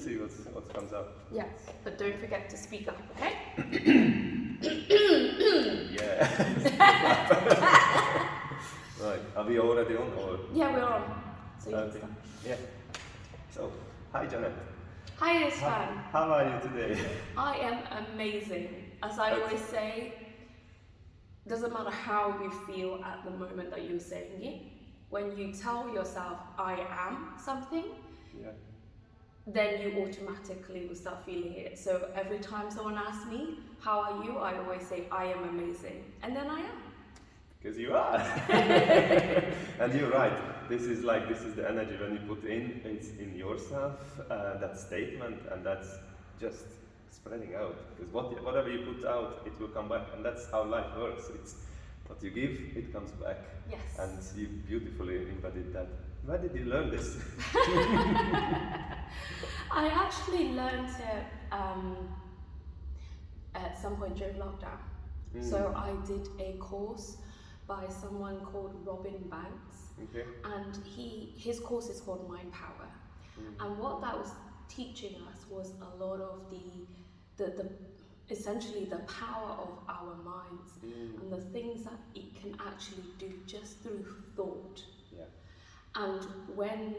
see what comes up. Yes, but don't forget to speak up, okay? Yeah. Right. Are we already on or? Yeah, we're on. So you can Okay. start. Yeah. So, hi Janet. Hi, Isfan. How are you today? I am amazing. As I always say, doesn't matter how you feel at the moment that you're saying it. When you tell yourself, I am something, Yeah. then you automatically will start feeling it. So every time someone asks me, how are you? I always say, I am amazing. And then I am. Because you are. And you're right. This is the energy when you put it's in yourself, that statement, and that's just spreading out. Because whatever you put out, it will come back, and that's how life works. It's what you give, it comes back. Yes. And you beautifully embodied that. Where did you learn this? I actually learned it at some point during lockdown. So I did a course by someone called Robin Banks, Okay. and his course is called Mind Power. And what that was teaching us was a lot of the essentially the power of our minds and the things that it can actually do just through thought. Yeah. And when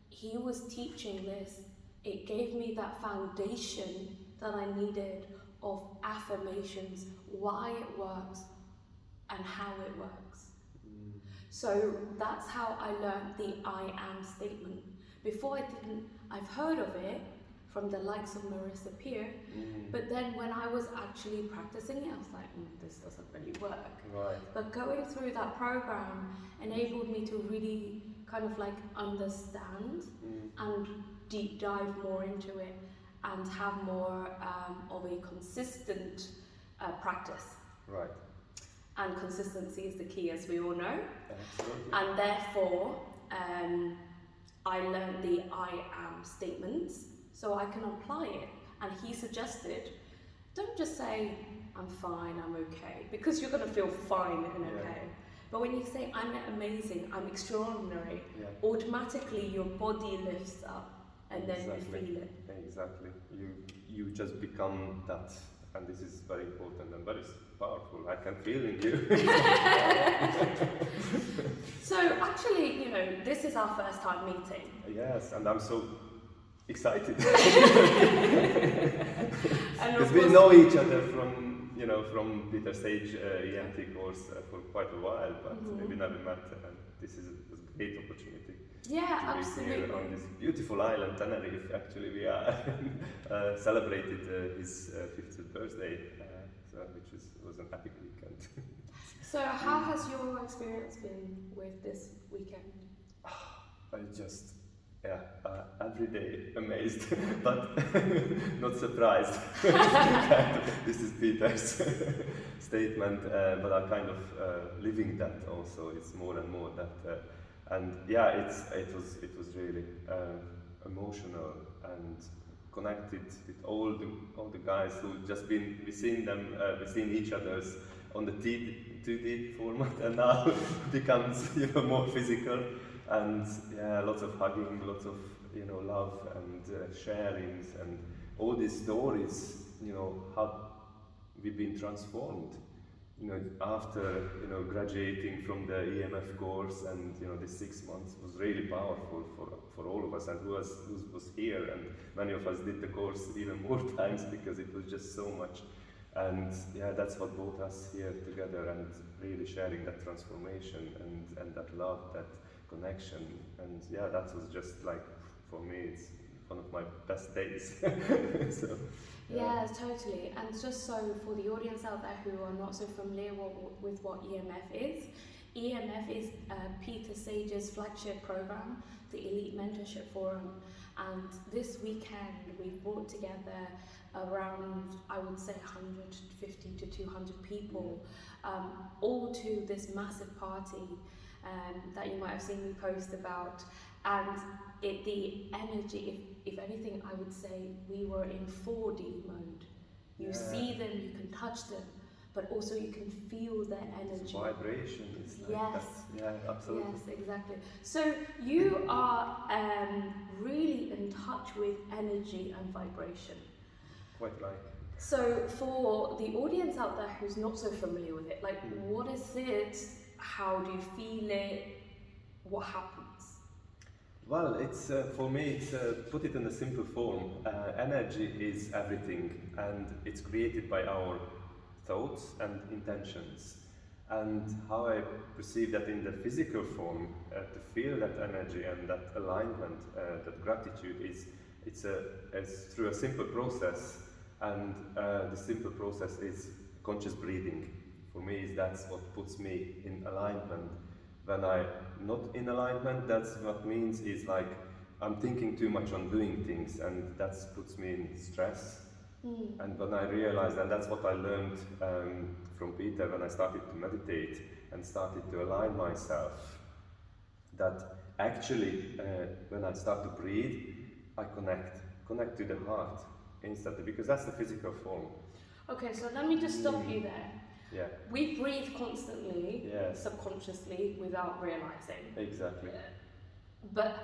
he was teaching this, it gave me that foundation that I needed of affirmations, why it works and how it works. So that's how I learned the I am statement. Before I've heard of it from the likes of Marissa Peer, but then when I was actually practicing it, I was like, this doesn't really work. Right. But going through that program enabled me to really kind of like understand and deep dive more into it and have more of a consistent practice. Right. And consistency is the key, as we all know. Absolutely. And therefore, I learned the I am statements so I can apply it. And he suggested, don't just say, I'm fine, I'm okay, because you're going to feel fine and okay. But when you say, I'm amazing, I'm extraordinary, automatically your body lifts up and then you feel it. Exactly. You just become that. And this is very important and very powerful. I can feel in you. So actually, this is our first time meeting. Yes, and I'm so excited. Because we know each other from Peter Sage EMT course for quite a while, but we never met, and this is a great opportunity. Yeah, to absolutely. Be here on this beautiful island, Tenerife. Actually, we are celebrated his 50th birthday, which was an epic weekend. So, how has your experience been with this weekend? I just, every day amazed, but not surprised. This is Peter's statement, but I'm kind of living that also. It's more and more that. And it was really emotional and connected with all the guys who just we've seen each other's on the 2D format, and now it becomes more physical, and lots of hugging, lots of love and sharings, and all these stories, how we've been transformed. After graduating from the EMF course, and this 6 months was really powerful for all of us, and who was here, and many of us did the course even more times because it was just so much, and that's what brought us here together, and really sharing that transformation and that love, that connection, and that was just like, for me, it's one of my best days. So. Yeah, totally. And just so for the audience out there who are not so familiar with what EMF is Peter Sage's flagship program, the Elite Mentorship Forum. And this weekend we've brought together around, I would say, 150 to 200 people, all to this massive party that you might have seen me post about. And the energy, if anything, I would say we were in 4D mode. You see them, you can touch them, but also you can feel their energy. Vibration is like Yes. that. Yeah, absolutely. Yes, exactly. So you are really in touch with energy and vibration. Quite right. So for the audience out there who's not so familiar with it, like what is it? How do you feel it? What happens? Well, it's for me. It's put it in a simple form. Energy is everything, and it's created by our thoughts and intentions. And how I perceive that in the physical form, to feel that energy and that alignment, that gratitude it's through a simple process, and the simple process is conscious breathing. For me, that's what puts me in alignment. When I'm not in alignment, that's what means is like I'm thinking too much on doing things, and that puts me in stress. And when I realized, and that's what I learned from Peter when I started to meditate and started to align myself, that actually when I start to breathe, I connect to the heart instantly, because that's the physical form. Okay, so let me just stop you there. Yeah, We breathe constantly, Yes. subconsciously, without realizing. exactly. But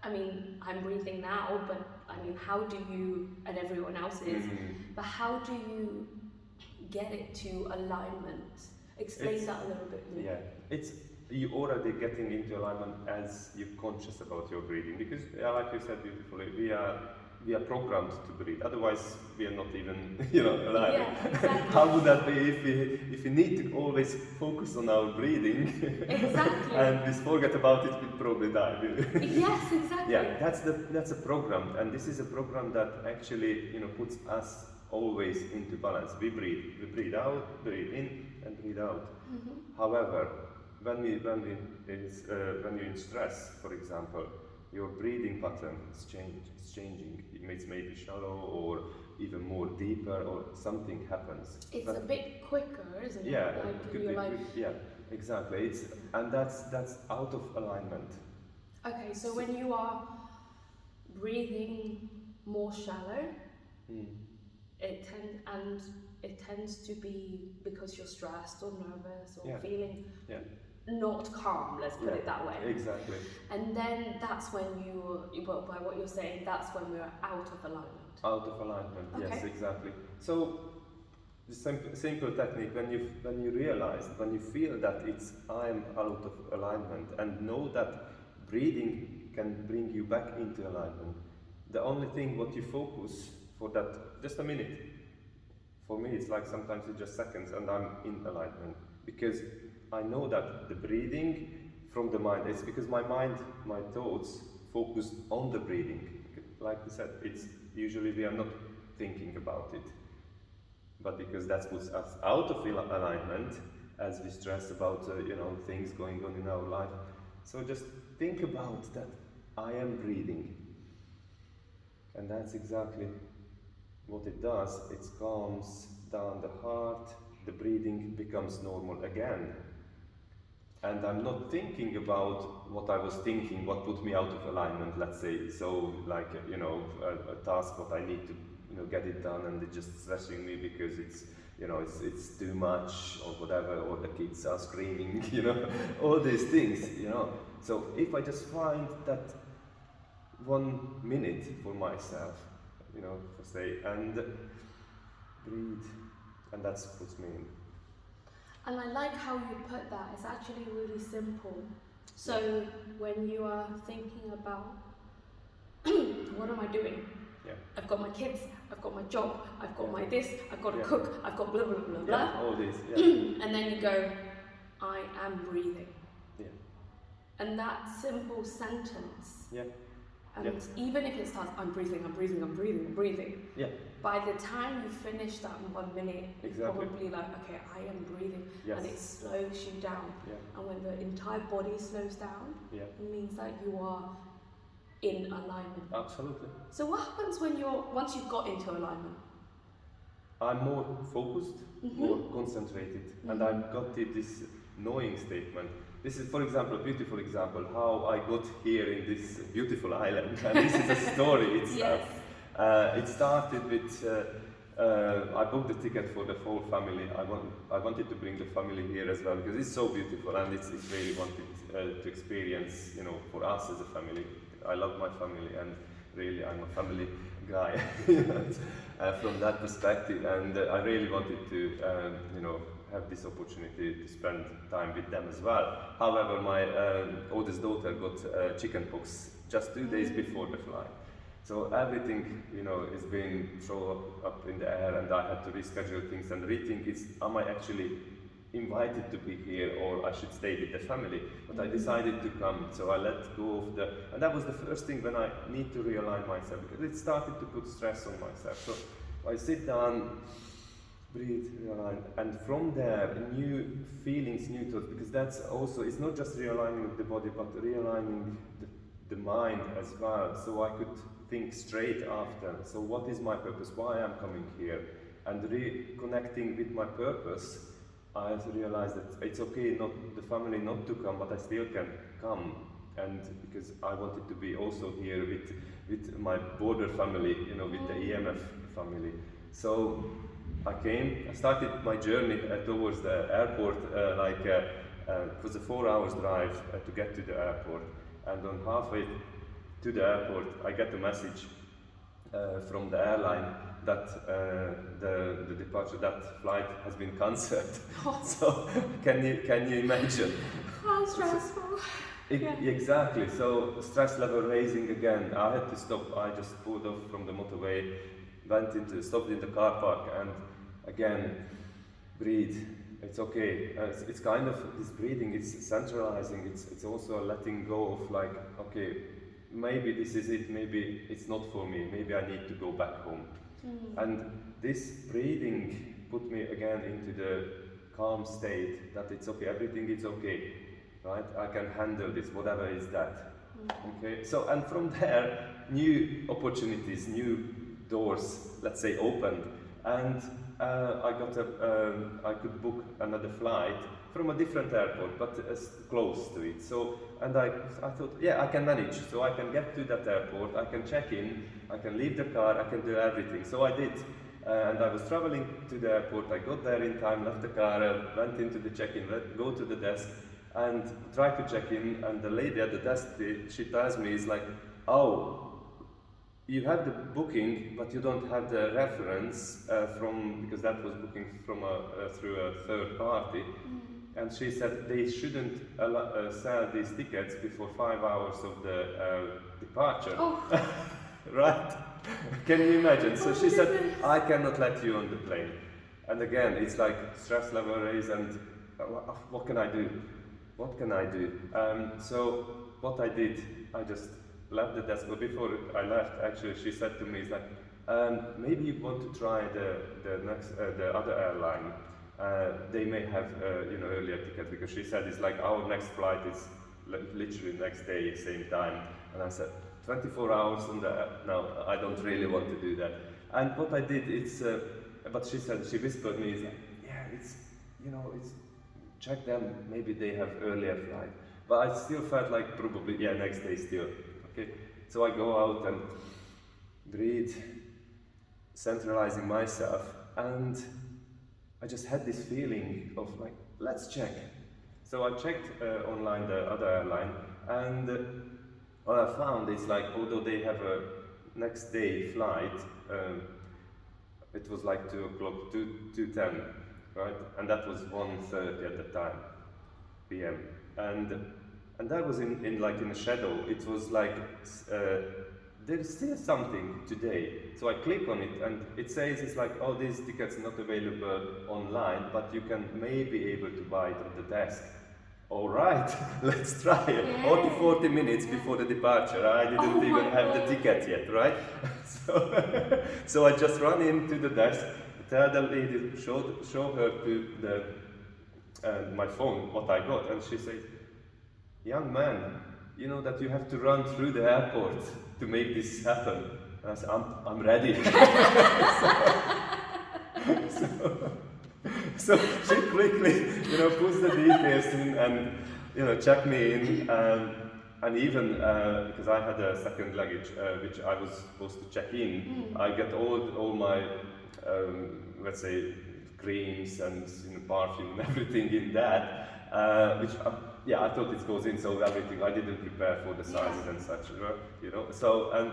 I mean, I'm breathing now, but I mean, how do you, and everyone else is, but how do you get it to alignment? Explain It's- that a little bit more. Yeah, it's you already getting into alignment as you're conscious about your breathing, because like you said beautifully, we are programmed to breathe. Otherwise, we are not even alive. Yeah, exactly. How would that be if we need to always focus on our breathing Exactly. and we forget about it, we'd probably die. Yes, exactly. Yeah, that's a program, and this is a program that actually puts us always into balance. We breathe out, breathe in, and breathe out. However, when you're in stress, for example, your breathing pattern is changing. It's maybe shallow or even more deeper, or something happens. It's a bit quicker, isn't it? Yeah, Like it could you're be, like, yeah, exactly. That's out of alignment. okay, so when you are breathing more shallow, it tends to be because you're stressed or nervous or Yeah. feeling Yeah. not calm, let's put it that way. Exactly. And then that's when well, by what you're saying, that's when we're out of alignment. Out of alignment. Yes, Okay. exactly. So the simple technique, when you realize, when you feel that I'm out of alignment, and know that breathing can bring you back into alignment. The only thing what you focus for that, just a minute. For me, it's like sometimes it's just seconds, and I'm in alignment, because I know that the breathing from the mind, it's because my thoughts focus on the breathing. Like we said, it's usually we are not thinking about it, but because that puts us out of alignment as we stress about things going on in our life. So just think about that. I am breathing, and that's exactly what it does. It calms down the heart. The breathing becomes normal again. And I'm not thinking about what I was thinking, what put me out of alignment, let's say. So, like, a task, what I need to, get it done, and it's just stressing me because it's too much or whatever, or the kids are screaming, all these things, So, if I just find that 1 minute for myself, for say, and breathe, and that's puts me in. And I like how you put that. It's actually really simple. So when you are thinking about what am I doing? Yeah. I've got my kids, I've got my job, I've got Yeah. my this, I've got to Yeah. cook, I've got blah blah blah blah. Yeah, all this, yeah. And then you go, I am breathing. Yeah. And that simple sentence, Yeah. and Yeah. even if it starts, I'm breathing, I'm breathing, I'm breathing, I'm breathing, Yeah. by the time you finish that in 1 minute, it's Exactly. probably like, okay, I am breathing, Yes. and it slows you down. Yeah. And when the entire body slows down, Yeah. it means that you are in alignment. Absolutely. So what happens once you've got into alignment? I'm more focused, Mhm. more concentrated, and I've got this knowing statement. This is, for example, a beautiful example how I got here in this beautiful island. And this is a story itself. Yes. It started with I booked the ticket for the whole family. I wanted to bring the family here as well because it's so beautiful and it's really wanted to experience, you know, for us as a family. I love my family and really I'm a family guy from that perspective, and I really wanted to, you know, have this opportunity to spend time with them as well. However, my oldest daughter got chickenpox just 2 days before the flight. So everything, you know, is being thrown up in the air, and I had to reschedule things and rethink: am I actually invited to be here, or I should stay with the family? But I decided to come, so I let go of and that was the first thing when I need to realign myself, because it started to put stress on myself. So I sit down, breathe, realign, and from there, new feelings, new thoughts, because that's also, it's not just realigning of the body, but realigning the mind as well, so I could think straight after. So what is my purpose? Why I'm coming here? And reconnecting with my purpose, I realized that it's okay not the family not to come, but I still can come. And because I wanted to be also here with my border family, you know, with the EMF family. So I came, I started my journey towards the airport, it was a 4 hours drive to get to the airport. And on halfway to the airport, I get a message from the airline that the departure, that flight has been cancelled. So can you imagine? How stressful. Exactly. So stress level raising again. I had to stop. I just pulled off from the motorway, stopped in the car park, and again, breathe. It's okay. It's kind of this breathing. It's centralizing. It's also letting go of like, okay, maybe this is it. Maybe it's not for me. Maybe I need to go back home. And this breathing put me again into the calm state that it's okay. Everything is okay, right? I can handle this, whatever is that. Okay. So and from there, new opportunities, new doors, let's say, opened, and I could book another flight from a different airport, but close to it. So, and I thought, yeah, I can manage. So I can get to that airport, I can check in, I can leave the car, I can do everything. So I did. And I was traveling to the airport, I got there in time, left the car, went into the check-in, go to the desk, and tried to check in, and the lady at the desk, she tells me, is like, oh, you have the booking, but you don't have the reference because that was booking from through a third party. And she said they shouldn't sell these tickets before 5 hours of the departure. Oh. Right? Can you imagine? So she said, I cannot let you on the plane. And again, it's like stress level raise, and what can I do? What can I do? So what I did, I just left the desk. But before I left, actually, she said to me, "Is like, maybe you want to try the other airline. They may have earlier ticket, because she said it's like our next flight is literally next day, same time." And I said, 24 hours on the no, I don't really want to do that. And what I did, but she said, she whispered me, is like, yeah, it's check them, maybe they have earlier flight. But I still felt like probably, yeah, next day still. Okay, so I go out and breathe, centralizing myself, and I just had this feeling of like, let's check. So I checked online the other airline, and what I found is like, although they have a next day flight, it was like 2 o'clock, 2:10, right? And that was 1:30 at the time, p.m. And that was in a shadow. It was like, there's still something today. So I click on it, and it says it's like, oh, these tickets not available online, but you can maybe able to buy it at the desk. All right, let's try it. Yeah. 40 minutes before the departure, I didn't even have the ticket yet, right? So I just run into the desk, tell the lady, show her to my phone what I got, and she says, "Young man, you know that you have to run through the airport to make this happen." And I said, I'm ready. So she quickly, puts the details in and, check me in. and even because I had a second luggage which I was supposed to check in, I get all my let's say creams and perfume and everything in that, which yeah, I thought it goes in, so everything I didn't prepare for the sizes and such, So and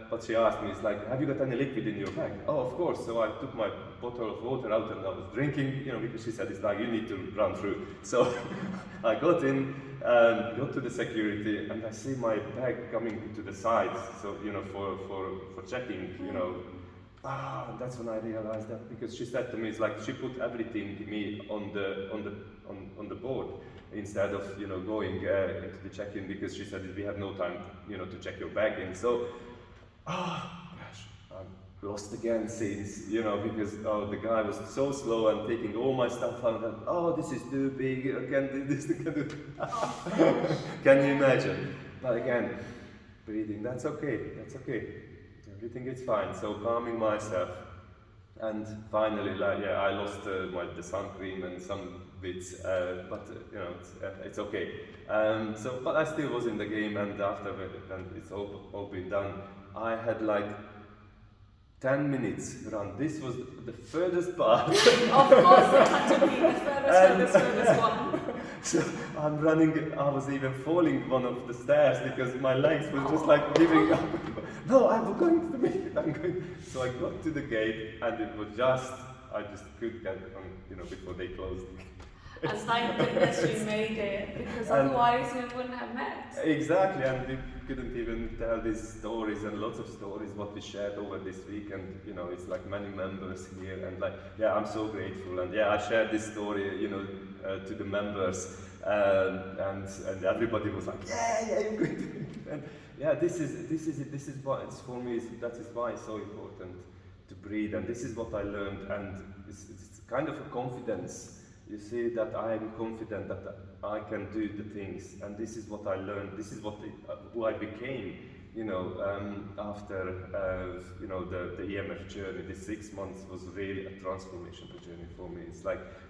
but she asked me, it's like, have you got any liquid in your bag? Oh, of course. So I took my bottle of water out and I was drinking, because she said it's like you need to run through. So I got in, got to the security, and I see my bag coming to the side. So for checking, that's when I realized that, because she said to me, it's like she put everything to me on the board instead of going into the check-in, because she said we have no time to check your bag in. So gosh, I'm lost again since because the guy was so slow and taking all my stuff out, and this is too big, I can't do this, I can't do that. Can you imagine? But again, breathing, that's okay, everything is fine. So calming myself, and finally, I lost the sun cream and some bits, but it's okay. But I still was in the game, and after when it's all been done, I had like 10 minutes run. This was the furthest part. Of course, it had to be the furthest one. So I'm running, I was even falling one of the stairs because my legs were just like giving up. No, I'm going to make it, I'm going. So I got to the gate, and it was I just couldn't get on, before they closed. And thank goodness we made it, because otherwise we wouldn't have met. Exactly, and we couldn't even tell these stories, and lots of stories what we shared over this week, and it's like many members here, and I'm so grateful, and I shared this story to the members, and everybody was like, you're going to make it. And this is it, this is why it's for me, that is why it's so important to breathe, and this is what I learned, and it's kind of a confidence. You see that I am confident that I can do the things, and this is what I learned. This is who I became. After the EMF journey. This 6 months was really a transformational journey for me.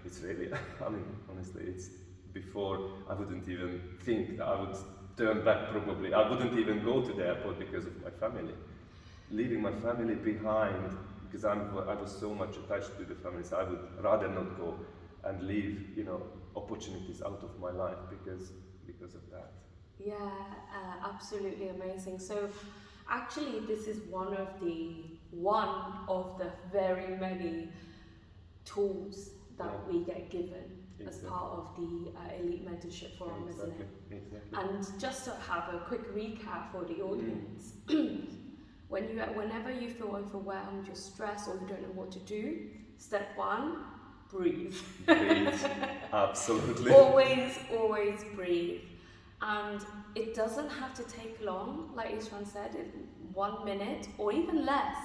It's really. I mean, honestly, it's before I wouldn't even think that I would turn back. Probably I wouldn't even go to the airport because of my family, leaving my family behind, because I was so much attached to the family. So I would rather not go and leave, opportunities out of my life because of that. Yeah, absolutely amazing. So, actually, this is one of the very many tools that we get given as part of the Elite Mentorship Forum, isn't it? Exactly. And just to have a quick recap for the audience, whenever you feel overwhelmed, you're stressed, or you don't know what to do, step 1. Breathe. Breathe, absolutely. Always breathe. And it doesn't have to take long, like Isran said, 1 minute or even less.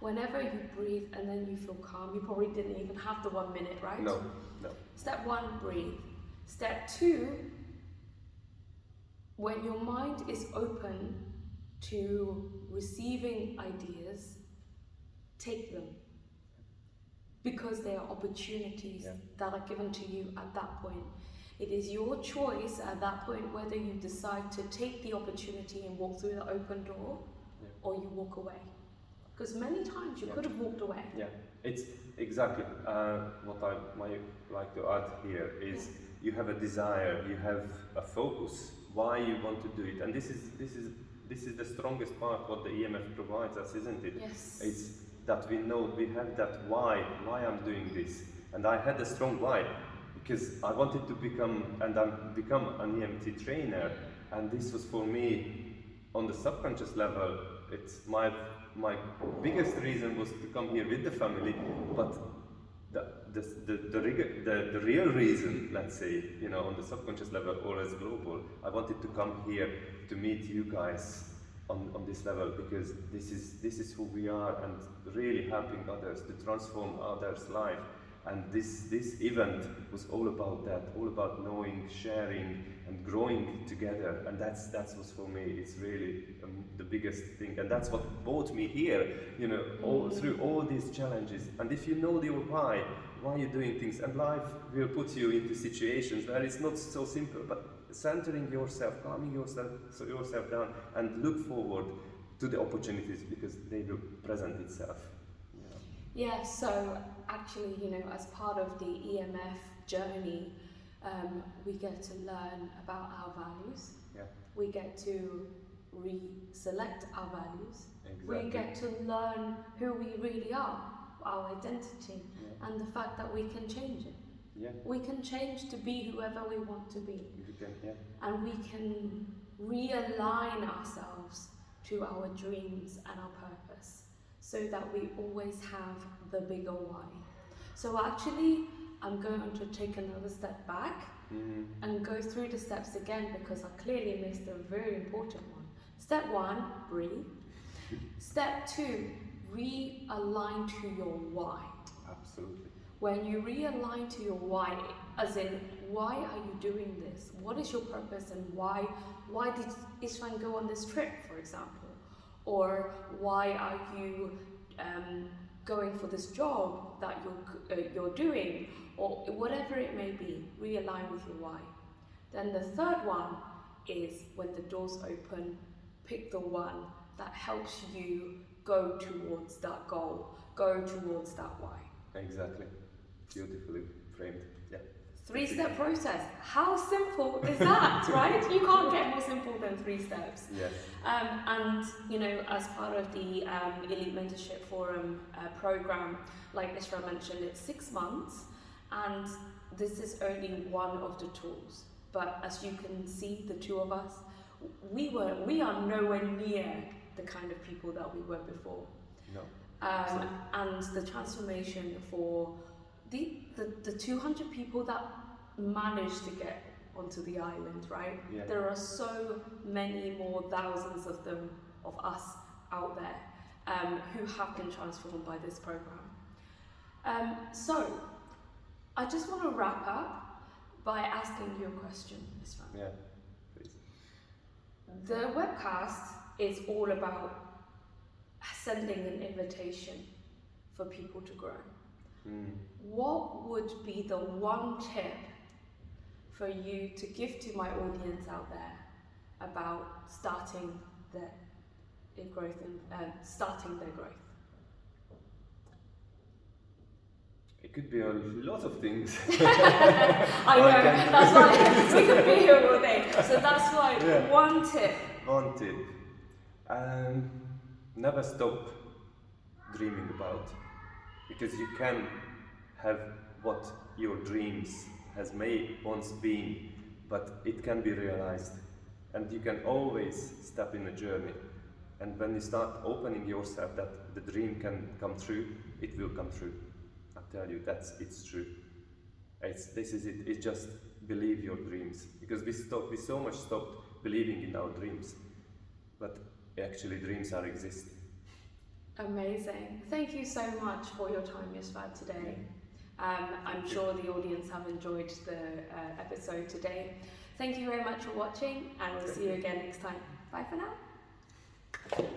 Whenever you breathe and then you feel calm, you probably didn't even have the 1 minute, right? No. Step 1, breathe. Step 2, when your mind is open to receiving ideas, take them. Because they are opportunities that are given to you at that point. It is your choice at that point whether you decide to take the opportunity and walk through the open door or you walk away. Because many times you could have walked away. Yeah, it's exactly what I might like to add here is you have a desire, you have a focus, why you want to do it. And this is the strongest part what the EMF provides us, isn't it? Yes. It's that we know we have that why I'm doing this. And I had a strong why because I wanted to become an EMT trainer, and this was for me on the subconscious level. It's my biggest reason was to come here with the family, but the real reason, let's say, on the subconscious level or as global, I wanted to come here to meet you guys on this level, because this is who we are, and really helping others to transform others' life. And this event was all about that, all about knowing, sharing, and growing together. And that's what's for me. It's really the biggest thing, and that's what brought me here. Through all these challenges. And if you know your why you're doing things, and life will put you into situations where it's not so simple, but centering yourself, calming yourself down, and look forward to the opportunities because they will present itself. You know. Yeah, so actually, you know, as part of the EMF journey, we get to learn about our values. Yeah. We get to re-select our values. Exactly. We get to learn who we really are, our identity, and the fact that we can change it. Yeah. We can change to be whoever we want to be. You can, yeah. And we can realign ourselves to our dreams and our purpose so that we always have the bigger why. So actually, I'm going to take another step back and go through the steps again because I clearly missed a very important one. Step 1, breathe. Step 2, realign to your why. Absolutely. When you realign to your why, as in, why are you doing this? What is your purpose and why did Istvan go on this trip, for example? Or why are you going for this job that you're doing? Or whatever it may be, realign with your why. Then the third one is when the doors open, pick the one that helps you go towards that goal, go towards that why. Exactly. Beautifully framed. Yeah. 3-step process. How simple is that, right? You can't get more simple than 3 steps. Yes. And you know, as part of the Elite Mentorship Forum program, like Ishra mentioned, it's 6 months, and this is only one of the tools. But as you can see, the two of us, we are nowhere near the kind of people that we were before. No. And the transformation for the 200 people that managed to get onto the island, right? Yeah. There are so many more thousands of them, of us out there, who have been transformed by this program. So, I just want to wrap up by asking you a question, Istvan. Yeah. Please. The webcast is all about sending an invitation for people to grow. What would be the one tip for you to give to my audience out there about starting their growth and starting their growth? It could be a lot of things. I know, that's why we could be here all day. So that's why one tip. One tip. Never stop dreaming about, because you can have what your dreams has may once been, but it can be realized, and you can always step in a journey. And when you start opening yourself that the dream can come true, it will come true. I tell you, it's true. This is it. It's just believe your dreams, because we so much stopped believing in our dreams, but actually dreams are existing. Amazing. Thank you so much for your time, Istvan, today. I'm sure the audience have enjoyed the episode today. Thank you very much for watching, and we'll see you again next time. Bye for now.